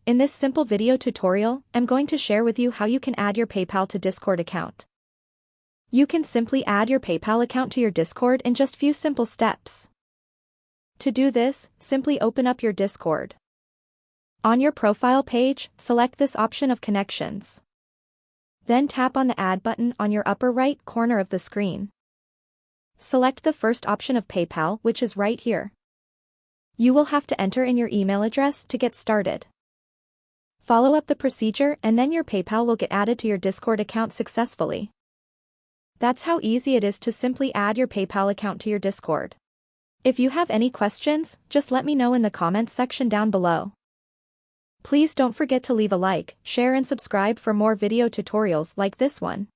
In this simple video tutorial, I'm going to share with you how you can add your PayPal to Discord account. You can simply add your PayPal account to your Discord in just few simple steps. To do this, simply open up your Discord. On your profile page, select this option of connections. Then tap on the Add button on your upper right corner of the screen. Select the first option of PayPal, which is right here. You will have to enter in your email address to get started. Follow up the procedure and then your PayPal will get added to your Discord account successfully. That's how easy it is to simply add your PayPal account to your Discord. If you have any questions, just let me know in the comments section down below. Please don't forget to leave a like, share and subscribe for more video tutorials like this one.